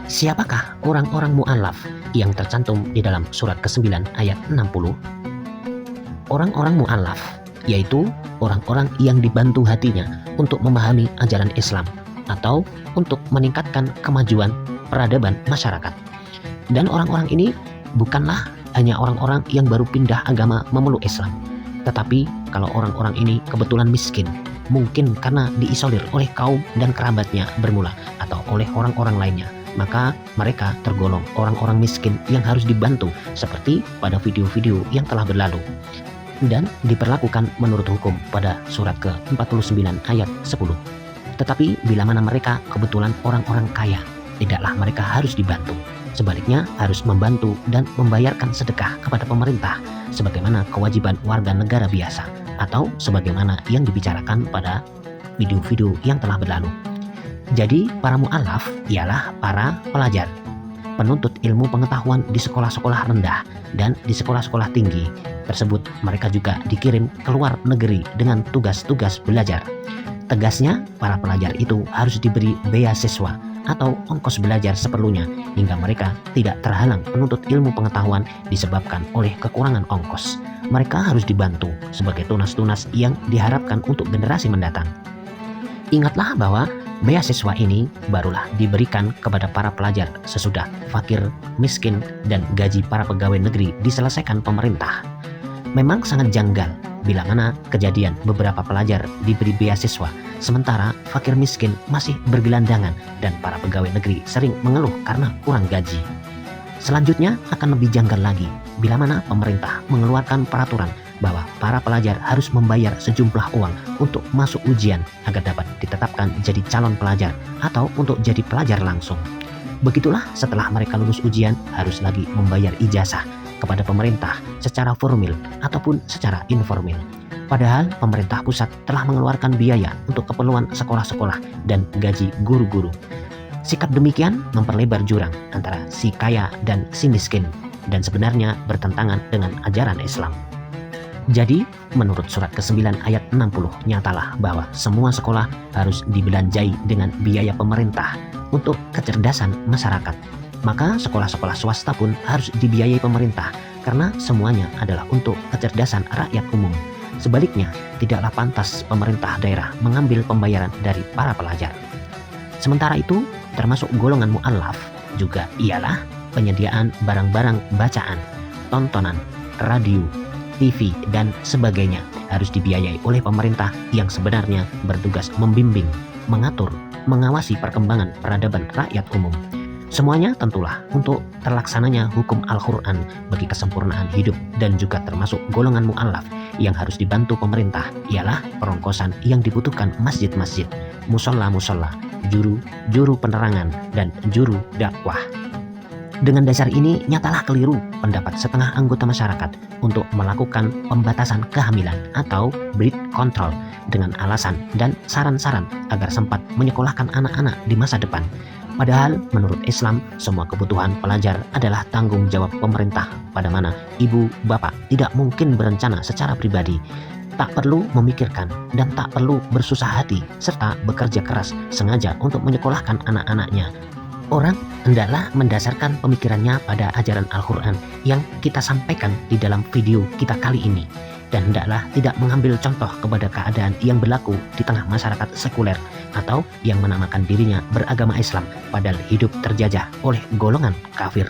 Siapakah orang-orang mu'allaf yang tercantum di dalam surat ke-9 ayat 60? Orang-orang mu'allaf yaitu orang-orang yang dibantu hatinya untuk memahami ajaran Islam atau untuk meningkatkan kemajuan peradaban masyarakat. Dan orang-orang ini bukanlah hanya orang-orang yang baru pindah agama memeluk Islam, tetapi kalau orang-orang ini kebetulan miskin, mungkin karena diisolir oleh kaum dan kerabatnya bermula atau oleh orang-orang lainnya, maka mereka tergolong orang-orang miskin yang harus dibantu seperti pada video-video yang telah berlalu dan diperlakukan menurut hukum pada surat ke-49 ayat 10. Tetapi bila mana mereka kebetulan orang-orang kaya, tidaklah mereka harus dibantu. Sebaliknya harus membantu dan membayarkan sedekah kepada pemerintah sebagaimana kewajiban warga negara biasa atau sebagaimana yang dibicarakan pada video-video yang telah berlalu. Jadi para mu'allaf ialah para pelajar, penuntut ilmu pengetahuan di sekolah-sekolah rendah dan di sekolah-sekolah tinggi. Tersebut mereka juga dikirim ke luar negeri dengan tugas-tugas belajar. Tegasnya, para pelajar itu harus diberi beasiswa atau ongkos belajar seperlunya hingga mereka tidak terhalang menuntut ilmu pengetahuan disebabkan oleh kekurangan ongkos. Mereka harus dibantu sebagai tunas-tunas yang diharapkan untuk generasi mendatang. Ingatlah bahwa beasiswa ini barulah diberikan kepada para pelajar sesudah fakir, miskin, dan gaji para pegawai negeri diselesaikan pemerintah. Memang sangat janggal bila mana kejadian beberapa pelajar diberi beasiswa sementara fakir miskin masih bergelandangan dan para pegawai negeri sering mengeluh karena kurang gaji. Selanjutnya akan lebih janggal lagi bila mana pemerintah mengeluarkan peraturan bahwa para pelajar harus membayar sejumlah uang untuk masuk ujian agar dapat ditetapkan jadi calon pelajar atau untuk jadi pelajar langsung. Begitulah setelah mereka lulus ujian harus lagi membayar ijazah kepada pemerintah secara formal ataupun secara informal. Padahal pemerintah pusat telah mengeluarkan biaya untuk keperluan sekolah-sekolah dan gaji guru-guru. Sikap demikian memperlebar jurang antara si kaya dan si miskin dan sebenarnya bertentangan dengan ajaran Islam. Jadi, menurut surat ke-9 ayat 60 nyatalah bahwa semua sekolah harus dibelanjai dengan biaya pemerintah untuk kecerdasan masyarakat. Maka sekolah-sekolah swasta pun harus dibiayai pemerintah karena semuanya adalah untuk kecerdasan rakyat umum. Sebaliknya, tidaklah pantas pemerintah daerah mengambil pembayaran dari para pelajar. Sementara itu, termasuk golongan mu'allaf juga ialah penyediaan barang-barang bacaan, tontonan, radio, TV, dan sebagainya harus dibiayai oleh pemerintah yang sebenarnya bertugas membimbing, mengatur, mengawasi perkembangan peradaban rakyat umum. Semuanya tentulah untuk terlaksananya hukum Al-Quran bagi kesempurnaan hidup dan juga termasuk golongan mu'allaf yang harus dibantu pemerintah ialah perongkosan yang dibutuhkan masjid-masjid, musola-musola, juru penerangan, dan juru dakwah. Dengan dasar ini, nyatalah keliru pendapat setengah anggota masyarakat untuk melakukan pembatasan kehamilan atau birth control dengan alasan dan saran-saran agar sempat menyekolahkan anak-anak di masa depan. Padahal menurut Islam, semua kebutuhan pelajar adalah tanggung jawab pemerintah pada mana ibu bapak tidak mungkin berencana secara pribadi, tak perlu memikirkan dan tak perlu bersusah hati serta bekerja keras sengaja untuk menyekolahkan anak-anaknya. Orang hendaklah mendasarkan pemikirannya pada ajaran Al-Quran yang kita sampaikan di dalam video kita kali ini, dan hendaklah tidak mengambil contoh kepada keadaan yang berlaku di tengah masyarakat sekuler atau yang menamakan dirinya beragama Islam padahal hidup terjajah oleh golongan kafir.